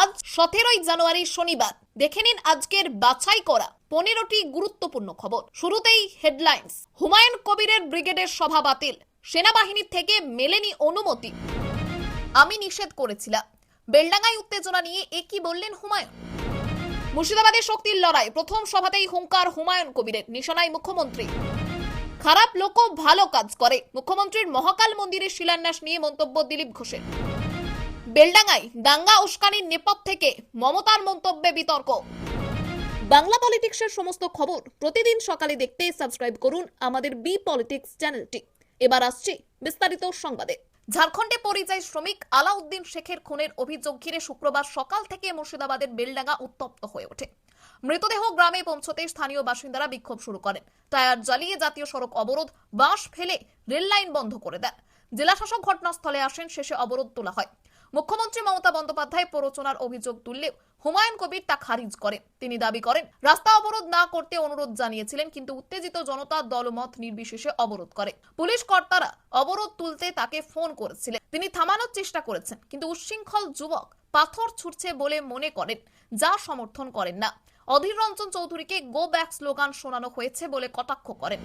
আজ 17ই জানুয়ারি শনিবার। দেখে নিন আজকের বাছাই করা 15টি গুরুত্বপূর্ণ খবর। শুরুতেই হেডলাইন্স। হুমায়ুন কবিরের ব্রিগেডের সভা বাতিল, সেনাবাহিনী থেকে মেলেনি অনুমতি। আমি নিষেধ করেছিলাম। বেলডাঙ্গায় উত্তেজনা নিয়ে একই বললেন হুমায়ুন। মুর্শিদাবাদের শক্তির লড়াই, প্রথম সভাতেই হুঙ্কার হুমায়ুন কবিরের, নিশানায় মুখ্যমন্ত্রী। খারাপ লোকও ভালো কাজ করে, মুখ্যমন্ত্রীর মহাকাল মন্দিরের শিলান্যাস নিয়ে মন্তব্য দিলীপ ঘোষের। বেলডাঙ্গায় দাঙ্গা উস্কানির নেপথ্যে মমতার মন্তব্যে বিতর্ক। বাংলা পলিটিক্সের সমস্ত খবর প্রতিদিন সকালে দেখতে সাবস্ক্রাইব করুন আমাদের বি পলিটিক্স চ্যানেলটি। এবার আসছি বিস্তারিত সংবাদে। ঝাড়খণ্ডে পরিযায়ী শ্রমিক আলাউদ্দিন শেখের খুনের অভিযোগ ঘিরে শুক্রবার সকাল থেকে মুর্শিদাবাদের বেলডাঙ্গা উত্তপ্ত হয়ে ওঠে। মৃতদেহ গ্রামে পৌঁছতে স্থানীয় বাসিন্দারা বিক্ষোভ শুরু করেন। টায়ার জ্বালিয়ে জাতীয় সড়ক অবরোধ, বাঁশ ফেলে রেল লাইন বন্ধ করে দেন। জেলা শাসক ঘটনাস্থলে আসেন, শেষে অবরোধ তোলা হয়। মুখ্যমন্ত্রী মমতা বন্দ্যোপাধ্যায় প্ররোচনার অভিযোগ তুললেও হুমায়ুন কবির তা খারিজ করেন। তিনি দাবি করেন, রাস্তা অবরোধ না করতে অনুরোধ জানিয়েছিলেন, কিন্তু উত্তেজিত জনতা দলমত নির্বিশেষে অবরোধ করে। পুলিশ কর্তারা অবরোধ তুলতে তাকে ফোন করেছিলেন, তিনি থামানোর চেষ্টা করেছেন, কিন্তু উচ্ছৃঙ্খল যুবক পাথর ছুটছে বলে মনে করেন, যা সমর্থন করেন না। অধীর রঞ্জন চৌধুরীকে গো ব্যাক স্লোগান শোনানো হয়েছে বলে কটাক্ষ করেন।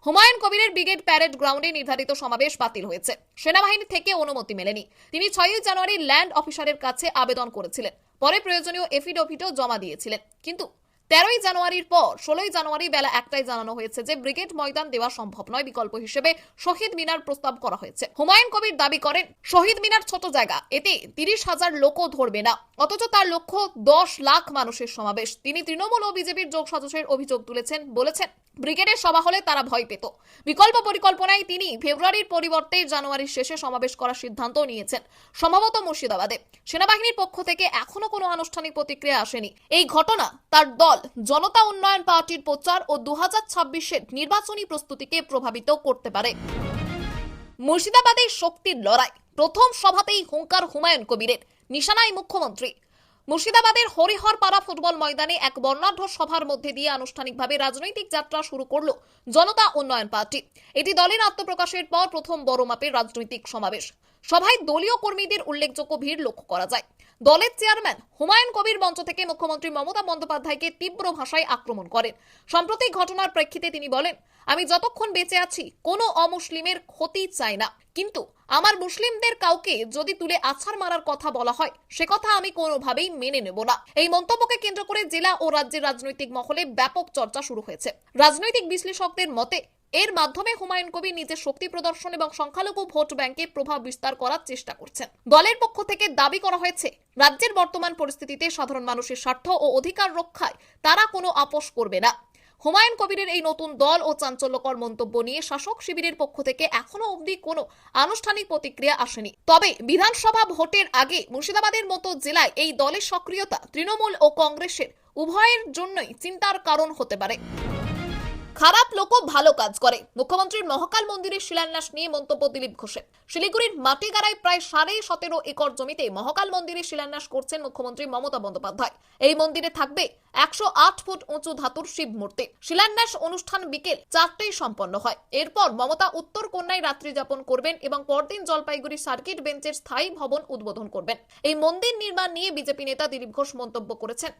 হুমায়ুন কবিরের ব্রিগেড প্যারেড গ্রাউন্ডে নির্ধারিত সমাবেশ বাতিল হয়েছে। সেনাবাহিনী থেকে অনুমতি মেলেনি। তিনি 6 জানুয়ারি ল্যান্ড অফিসারের কাছে আবেদন করেছিলেন, পরে প্রয়োজনীয় এফিডেভিটও জমা দিয়েছিলেন, কিন্তু 13 জানুয়ারির পর 16 জানুয়ারি বেলা 1টায় জানানো হয়েছে যে ব্রিগেড ময়দান দেওয়া সম্ভব নয়, বিকল্প হিসেবে শহীদ মিনার প্রস্তাব করা হয়েছে। হুমায়ুন কবির দাবি করেন, শহীদ মিনার ছোট জায়গা, এতে 30,000 লোকও ধরবে না, অথচ তার লক্ষ্য 10 লাখ মানুষের সমাবেশ। তিনি তৃণমূল ও বিজেপির যোগসাজশের অভিযোগ তুলেছেন, বলেছেন ব্রিগেডের সভা হলে তারা ভয় পেত। বিকল্প পরিকল্পনায় তিনি ফেব্রুয়ারির পরিবর্তে জানুয়ারির শেষে সমাবেশ করার সিদ্ধান্ত নিয়েছেন, সম্ভবত মুর্শিদাবাদে। সেনাবাহিনীর পক্ষ থেকে এখনো কোনো আনুষ্ঠানিক প্রতিক্রিয়া আসেনি। এই ঘটনা তার দল জনতা উন্নয়ন পার্টির প্রচার ও 2026-এর নির্বাচনী প্রস্তুতিকে প্রভাবিত করতে পারে। মুর্শিদাবাদের শক্তির লড়াই, প্রথম সভাতেই হুঙ্কার হুমায়ুন কবিরের, নিশানায় মুখ্যমন্ত্রী। মুর্শিদাবাদের হরিহরপাড়া ফুটবল ময়দানে এক বর্ণাঢ্য সভার মধ্যে দিয়ে আনুষ্ঠানিকভাবে রাজনৈতিক যাত্রা শুরু করল জনতা উন্নয়ন পার্টি। এটি দলের আত্মপ্রকাশের পর প্রথম বড় মাপের রাজনৈতিক সমাবেশ। সভায় দলীয় কর্মীদের উল্লেখযোগ্য ভিড় লক্ষ্য করা যায়। দলের চেয়ারম্যান হুমায়ুন কবির মঞ্চ থেকে মুখ্যমন্ত্রী মমতা বন্দ্যোপাধ্যায়কে তীব্র ভাষায় আক্রমণ করেন। সাম্প্রতিক ঘটনার প্রেক্ষিতে তিনি বলেন, আমি যতক্ষণ বেঁচে আছি কোনো অমুসলিমের ক্ষতি চাই না, কিন্তু আমার মুসলিমদের কাউকে যদি তুলে আছাড় মারার কথা বলা হয়, সে কথা আমি কোনোভাবেই মেনে নেব না। এই মন্তব্যকে কেন্দ্র করে জেলা ও রাজ্যের রাজনৈতিক মহলে ব্যাপক চর্চা শুরু হয়েছে। রাজনৈতিক বিশ্লেষকদের মতে এর মাধ্যমে হুমায়ুন কবির নিজের শক্তি প্রদর্শন এবং সংখ্যালঘু ভোট ব্যাংকে প্রভাব বিস্তার করার চেষ্টা করছেন। দলের পক্ষ থেকে দাবি করা হয়েছে, রাজ্যের বর্তমান পরিস্থিতিতে সাধারণ মানুষের স্বার্থ ও অধিকার রক্ষায় তারা কোনো আপোষ করবে না। হুমায়ুন কবিরের এই নতুন দল ও চাঞ্চল্যকর মন্তব্য নিয়ে শাসক শিবিরের পক্ষ থেকে এখনো অবধি কোনো আনুষ্ঠানিক প্রতিক্রিয়া আসেনি। তবে বিধানসভা ভোটের আগে মুর্শিদাবাদের মতো জেলায় এই দলের সক্রিয়তা তৃণমূল ও কংগ্রেসের উভয়ের জন্যই চিন্তার কারণ হতে পারে। খারাপ লোকও ভালো কাজ করে, মুখ্যমন্ত্রীর মহাকাল মন্দিরের শিলান্যাস নিয়ে মন্তব্য দিলীপ ঘোষের। শিলিগুড়ির মাটিগাড়ায় প্রায় 17.5 একর জমিতে মহাকাল মন্দিরের শিলান্যাস করছেন মুখ্যমন্ত্রী মমতা বন্দ্যোপাধ্যায়। এই মন্দিরে থাকবে 108 ফুট উঁচু ধাতুর শিব মূর্তি। শিলান্যাস অনুষ্ঠান বিকেল 4টায় সম্পন্ন হয়। এরপর মমতা উত্তর কন্যায় রাত্রি যাপন করবেন এবং পরদিন জলপাইগুড়ি সার্কিট বেঞ্চের স্থায়ী ভবন উদ্বোধন করবেন। এই মন্দির নির্মাণ নিয়ে বিজেপি নেতা দিলীপ ঘোষ মন্তব্য করেছেন।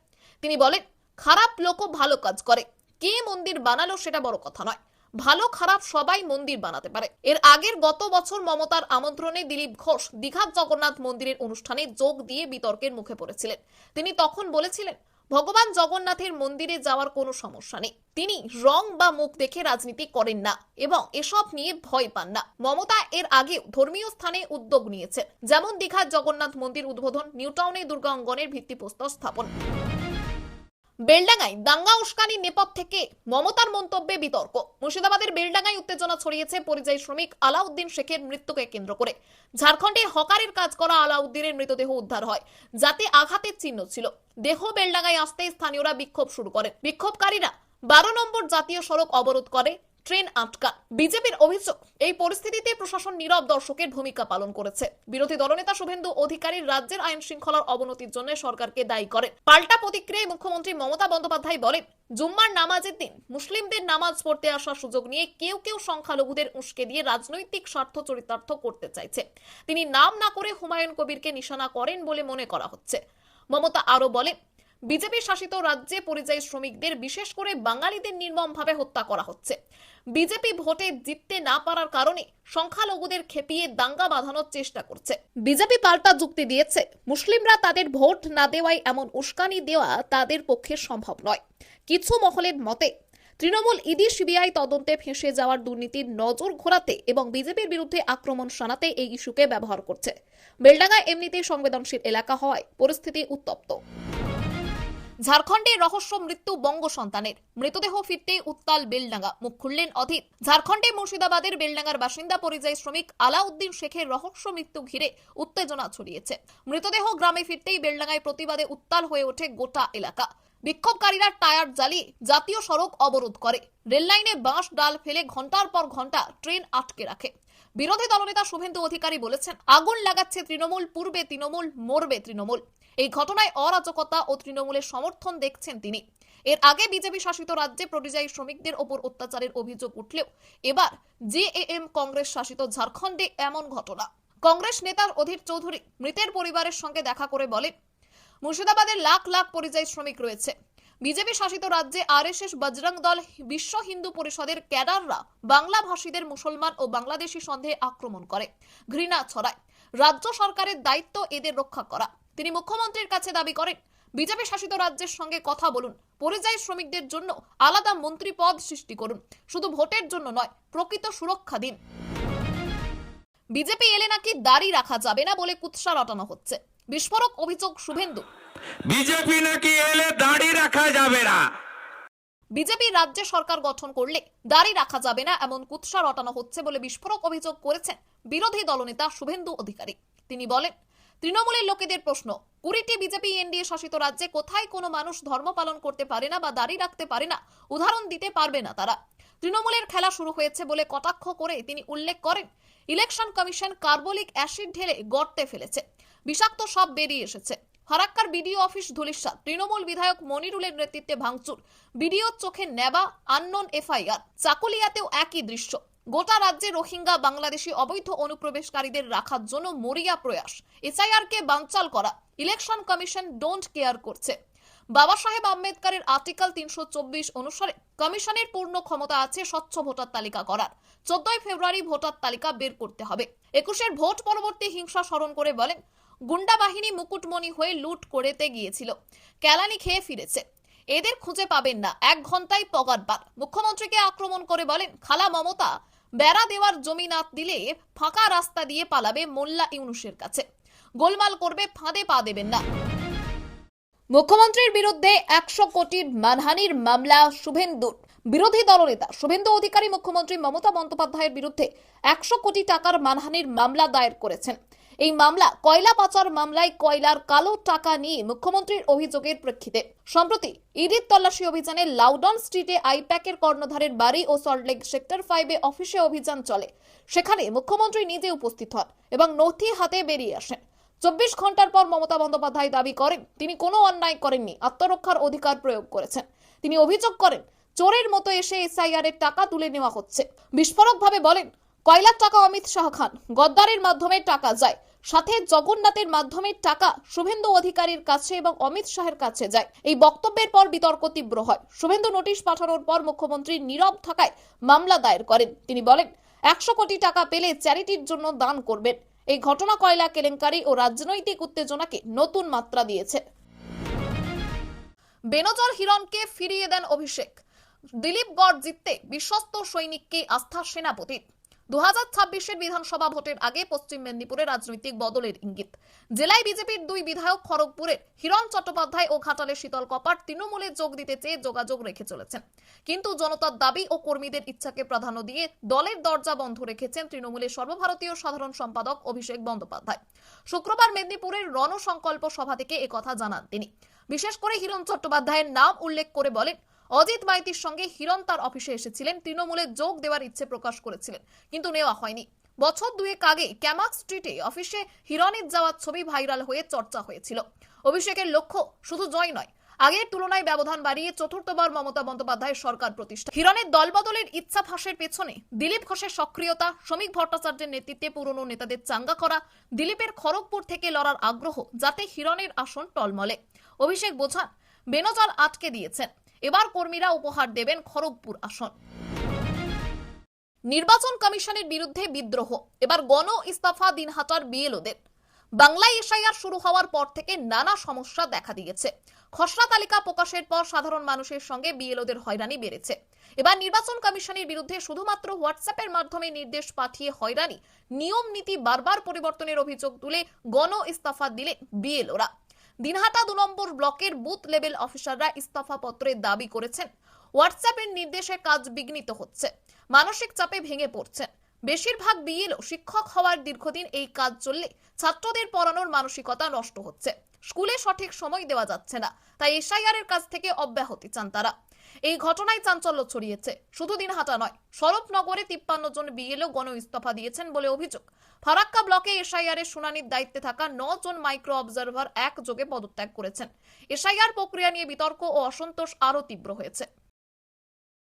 তিনি বলেন, খারাপ লোকও ভালো কাজ করে, কে মন্দির বানালো সেটা বড় কথা নয়, ভালো খারাপ সবাই মন্দির বানাতে পারে। এর আগের গত বছর মমতার আমন্ত্রণে দিলীপ ঘোষ দীঘার জগন্নাথ মন্দিরের অনুষ্ঠানে যোগ দিয়ে বিতর্কের মুখে পড়েছিলেন। তিনি তখন বলেছিলেন, ভগবান জগন্নাথের মন্দিরে যাওয়ার কোনো সমস্যা নেই, তিনি রং বা মুখ দেখে রাজনীতি করেন না এবং এসব নিয়ে ভয় পান না। মমতা এর আগেও ধর্মীয় স্থানে উদ্যোগ নিয়েছেন, যেমন দীঘার জগন্নাথ মন্দির উদ্বোধন, নিউটাউনে দুর্গা অঙ্গনের ভিত্তিপ্রস্তর স্থাপন। বেলডাঙ্গায় দাঙ্গা উস্কানির নেপথ্যে মমতার মন্তব্যে বিতর্ক। মুর্শিদাবাদের বেলডাঙ্গায় উত্তেজনা ছড়িয়েছে পরিযায়ী শ্রমিক আলাউদ্দিন শেখের মৃত্যুকে কেন্দ্র করে। ঝাড়খণ্ডে হকারের কাজ করা আলাউদ্দিনের মৃতদেহ উদ্ধার হয়, যাতে আঘাতের চিহ্ন ছিল। দেহ বেলডাঙ্গায় আসতে স্থানীয়রা বিক্ষোভ শুরু করেন। বিক্ষোভকারীরা 12 নম্বর জাতীয় সড়ক অবরোধ করে। ট্রেন আটকা। বিজেপির অভিযোগ, এই পরিস্থিতিতে প্রশাসন নীরব দর্শকের ভূমিকা পালন করেছে। বিরোধী দলনেতা শুভেন্দু অধিকারী রাজ্যের আইন শৃঙ্খলার অবনতির জন্য সরকারকে দায়ী করেন। পাল্টা প্রতিক্রিয়ায় মুখ্যমন্ত্রী মমতা বন্দ্যোপাধ্যায় বলেন, জুম্মার নামাজের দিন মুসলিমদের নামাজ পড়তে আসার সুযোগ নিয়ে কেউ কেউ সংখ্যালঘুদের উস্কে দিয়ে রাজনৈতিক স্বার্থ চরিতার্থ করতে চাইছে। তিনি নাম না করে হুমায়ুন কবিরকে নিশানা করেন বলে মনে করা হচ্ছে। মমতা আরো বলেন, বিজেপি শাসিত রাজ্যে পরিযায়ী শ্রমিকদের বিশেষ করে বাঙালিদের নির্মমভাবে হত্যা করা হচ্ছে। বিজেপি ভোটে জিততে না পারার কারণে সংখ্যালঘুদের খেপিয়ে দাঙ্গা বাঁধানোর চেষ্টা করছে। বিজেপি পাল্টা যুক্তি দিয়েছে, মুসলিমরা তাদের ভোট না দেওয়ায় এমন উস্কানি দেওয়া তাদের পক্ষে সম্ভব নয়। কিছু মহলের মতে তৃণমূল ইডি সিবিআই তদন্তে ফেঁসে যাওয়ার দুর্নীতির নজর ঘোরাতে এবং বিজেপির বিরুদ্ধে আক্রমণ শানাতে এই ইস্যুকে ব্যবহার করছে। বেলডাঙ্গা এমনিতেই সংবেদনশীল এলাকা হওয়ায় পরিস্থিতি উত্তপ্ত। ঝাড়খণ্ডে রহস্য মৃত্যু বঙ্গ সন্তানের, মৃতদেহ ফিরতেই উত্তাল বেলডাঙ্গা। মুখ খুললেন অধীর। ঝাড়খণ্ডে মুর্শিদাবাদের বেলডাঙ্গার বাসিন্দা পরিযায়ী শ্রমিক আলাউদ্দিন শেখের রহস্য মৃত্যু ঘিরে উত্তেজনা ছড়িয়েছে। মৃতদেহ গ্রামে ফিরতেই বেলডাঙ্গায় প্রতিবাদে উত্তাল হয়ে ওঠে গোটা এলাকা। বিক্ষোভকারীরা টায়ার জ্বালিয়ে জাতীয় সড়ক অবরোধ করে, রেললাইনে বাঁশ ডাল ফেলে ঘন্টার পর ঘন্টা ট্রেন আটকে রাখে। বিরোধী দলনেতা শুভেন্দু অধিকারী বলেছেন, আগুন লাগাচ্ছে তৃণমূল, পূর্বে তৃণমূল, মরবে তৃণমূল। এই ঘটনায় অরাজকতা ও তৃণমূলের সমর্থন দেখছেন তিনি। এর আগে বিজেপি শাসিত রাজ্যে পরিযায়ী শ্রমিকদের ওপর অত্যাচারের অভিযোগ উঠলেও এবার জেএএম কংগ্রেস শাসিত ঝাড়খণ্ডে এমন ঘটনা। কংগ্রেস নেতা অধীর চৌধুরী মৃতের পরিবারের সঙ্গে দেখা করে বলেন, মুর্শিদাবাদের লাখ লাখ পরিযায়ী শ্রমিক রয়েছে। বিজেপি শাসিত রাজ্যে আরএসএস, বজরং দল, বিশ্ব হিন্দু পরিষদের ক্যাডাররা বাংলা ভাষীদের মুসলমান ও বাংলাদেশি সন্দেহে আক্রমণ করে, ঘৃণা ছড়ায়। রাজ্য সরকারের দায়িত্ব এদের রক্ষা করা। তিনি মুখ্যমন্ত্রীর কাছে দাবি করেন, বিজেপি শাসিত রাজ্যের সঙ্গে কথা বলুন, পরিযায়ী শ্রমিকদের জন্য আলাদা মন্ত্রী পদ সৃষ্টি করুন, শুধু ভোটের জন্য নয়, প্রকৃত সুরক্ষা দিন। বিজেপি এলে নাকি দাড়ি রাখা যাবে না বলে কুৎসা রটানো হচ্ছে। বিস্ফোরক অভিযোগ শুভেন্দু, বিজেপি নাকি এলে দাড়ি রাখা যাবে না। বিজেপি রাজ্যে সরকার গঠন করলে দাড়ি রাখা যাবে না এমন কুৎসা রটানো হচ্ছে বলে বিস্ফোরক অভিযোগ করেছেন বিরোধী দলনেতা শুভেন্দু অধিকারী। তিনি বলেন, তৃণমূলের লোকেদের প্রশ্ন, 20টি বিজেপি এনডিএ শাসিত রাজ্যে কোথায় কোনো মানুষ ধর্ম পালন করতে পারে না বা দাড়ি রাখতে পারে না, উদাহরণ দিতে পারবে না তারা। তৃণমূলের খেলা শুরু হয়েছে বলে কটাক্ষ করে তিনি উল্লেখ করেন, ইলেকশন কমিশন কার্বলিক অ্যাসিড ঢেলে গর্তে ফেলেছে, বিষাক্ত সব বেরিয়ে এসেছে। ফারাক্কার বিডিও অফিস ধুলিস্বাদ, তৃণমূল বিধায়ক মনিরুলের নেতৃত্বে ভাঙচুর, বিডিওর চোখে নেবা, আননোন এফআইআর। চাকুলিয়াতেও একই দৃশ্য। গোটা রাজ্যে রোহিঙ্গা বাংলাদেশি অবৈধ অনুপ্রবেশকারীদের রাখার জন্য মরিয়া প্রয়াস, এসআইআরকে বানচাল করা। ইলেকশন কমিশন ডোন্ট কেয়ার করছে। বাবা সাহেব আম্বেদকরের আর্টিকেল 324 অনুসারে কমিশনের পূর্ণ ক্ষমতা আছে স্বচ্ছ ভোটার তালিকা করার। 14 ফেব্রুয়ারি ভোটার তালিকা বের করতে হবে। 21-এর ভোট পরবর্তী হিংসা স্মরণ করে বলেন, গুন্ডা বাহিনী মুকুটমণি হয়ে লুট করতে গিয়েছিল, কেলানি খেয়ে ফিরেছে, এদের খুঁজে পাবেন না, 1 ঘন্টায় পগারপার। মুখ্যমন্ত্রীকে আক্রমণ করে বলেন, খালা মমতা বেড়া দেওয়ার জমি না দিলে ফাঁকা রাস্তা দিয়ে পালাবে মোল্লা ইউনুসের কাছে, গোলমাল করবে, ফাঁদে পা দেবেন না। মুখ্যমন্ত্রীর বিরুদ্ধে 100 কোটির মানহানির মামলা শুভেন্দুর। বিরোধী দলনেতা শুভেন্দু অধিকারী মুখ্যমন্ত্রী মমতা বন্দ্যোপাধ্যায়ের বিরুদ্ধে 100 কোটি টাকার মানহানির মামলা দায়ের করেছেন। এই মামলা কয়লা পাচার মামলায় কয়লার কালো টাকা নিয়ে মুখ্যমন্ত্রীর অভিযোগের প্রেক্ষিতে সম্প্রতি ইডির তল্লাশি অভিযানে লাউডন স্ট্রিটে আইপ্যাকের কর্ণধারের বাড়ি ও সল্টলেক সেক্টর 5-এ অফিসে অভিযান চলে। সেখানে মুখ্যমন্ত্রী নিজে উপস্থিত হন এবং নথি হাতে বেরিয়ে আসেন। 24 ঘন্টার পর মমতা বন্দ্যোপাধ্যায় দাবি করেন, তিনি কোনো অন্যায় করেননি, আত্মরক্ষার অধিকার প্রয়োগ করেছেন। তিনি অভিযোগ করেন, চোরের মতো এসে এসআইআর এর টাকা তুলে নেওয়া হচ্ছে। বিস্ফোরকভাবে বলেন, কয়লার টাকা অমিত শাহ খান, গদ্দারের মাধ্যমে টাকা যায়, সাথে জগন্নাথের মাধ্যমে টাকা শুভেন্দু অধিকারীর কাছে এবং অমিত শাহের কাছে যায়। এই বক্তব্যের পর বিতর্ক তীব্র হয়। শুভেন্দু নোটিশ পাঠানোর পর মুখ্যমন্ত্রী নীরব থাকায় মামলা দায়ের করেন। তিনি বলেন, 100 কোটি টাকা পেলে চ্যারিটির জন্য দান করবেন। এই ঘটনা কয়লা কেলেঙ্কারি ও রাজনৈতিক উত্তেজনাকে নতুন মাত্রা দিয়েছে। বেনজর হিরণকে ফিরিয়ে দেন অভিষেক। দিলীপ গড় জিততে বিশ্বস্ত সৈনিককে আস্থা সেনাপতির। 2026-এর বিধানসভা ভোটের আগে পশ্চিম মেদিনীপুরে রাজনৈতিক বদলের ইঙ্গিত। জেলায় বিজেপির 2 বিধায়ক খড়গপুরের হিরণ চট্টোপাধ্যায় ও ঘাটালের শীতল কপাট তৃণমূলে যোগ দিতে চেয়ে যোগাযোগ রেখে চলেছেন, কিন্তু জনতার দাবি ও কর্মীদের ইচ্ছাকে প্রাধান্য দিয়ে দলের দরজা বন্ধ রেখেছেন তৃণমূলের সর্বভারতীয় সাধারণ সম্পাদক অভিষেক বন্দ্যোপাধ্যায়। শুক্রবার মেদিনীপুরের রণসংকল্প সভা থেকে একথা জানান তিনি। বিশেষ করে হিরণ চট্টোপাধ্যায়ের নাম উল্লেখ করে বলেন, অজিত মাইতির সঙ্গে হিরণ তার অফিসে এসেছিলেন, তৃণমূলে যোগ দেওয়ার ইচ্ছে প্রকাশ করেছিলেন, কিন্তু নেওয়া হয়নি। বছর দুয়েক আগে ক্যামাক স্ট্রিটে অফিসে হিরণের যাওয়ার ছবি ভাইরাল হয়ে চর্চা হয়েছিল। অভিষেকের লক্ষ্য শুধু জয় নয়, আগের তুলনায় ব্যবধান বাড়িয়ে চতুর্থবার মমতা বন্দ্যোপাধ্যায়ের সরকার প্রতিষ্ঠা। হিরণের দলবদলের ইচ্ছা ফাঁসের পেছনে দিলীপ ঘোষের সক্রিয়তা, শ্রমিক ভট্টাচার্যের নেতৃত্বে পুরনো নেতাদের চাঙ্গা করা, দিলীপের খড়গপুর থেকে লড়ার আগ্রহ যাতে হিরণের আসন টলমলে। অভিষেক বোঝান বেনজাল আটকে দিয়েছেন, এবার কর্মীরা উপহার দেবেন খড়গপুর আসন। নির্বাচন কমিশনের বিরুদ্ধে বিদ্রোহ, এবার গণ ইস্তফা দিনহাটার বিএলওদের। বাংলায় এসআইআর শুরু হওয়ার পর থেকে নানা সমস্যা দেখা দিয়েছে। খসড়া তালিকা প্রকাশের পর সাধারণ মানুষের সঙ্গে বিএলওদের হয়রানি বেড়েছে। এবার নির্বাচন কমিশনের বিরুদ্ধে শুধুমাত্র হোয়াটসঅ্যাপের মাধ্যমে নির্দেশ পাঠিয়ে হয়রানি, নিয়ম নীতি বারবার পরিবর্তনের অভিযোগ তুলে গণ ইস্তফা দিলে বিএলওরা। দিনহাটা 2 নম্বর ব্লকের বুথ লেভেল অফিসাররা ইস্তফা পত্রের দাবি করেছেন। হোয়াটসঅ্যাপের নির্দেশে কাজ বিঘ্নিত হচ্ছে, মানসিক চাপে ভেঙে পড়ছেন। বেশিরভাগ বিএলও শিক্ষক হওয়ার দীর্ঘদিন এই কাজ চললে ছাত্রদের পড়ানোর মানসিকতা নষ্ট হচ্ছে, স্কুলে সঠিক সময় দেওয়া যাচ্ছে না, তাই এসআইআর এর কাজ থেকে অব্যাহতি চান তারা। এই ঘটনায় চাঞ্চল্য ছড়িয়েছে, শুধু দিনহাটা নয়, স্বরূপনগরে 53 জন বিএলও গণ ইস্তফা দিয়েছেন বলে অভিযোগ। ফারাক্কা ব্লকে এসআইআর এর শুনানির দায়িত্বে থাকা 9 জন মাইক্রো অবজারভার একযোগে পদত্যাগ করেছেন। এসআইআর প্রক্রিয়া নিয়ে বিতর্ক ও অসন্তোষ আরো তীব্র হয়েছে।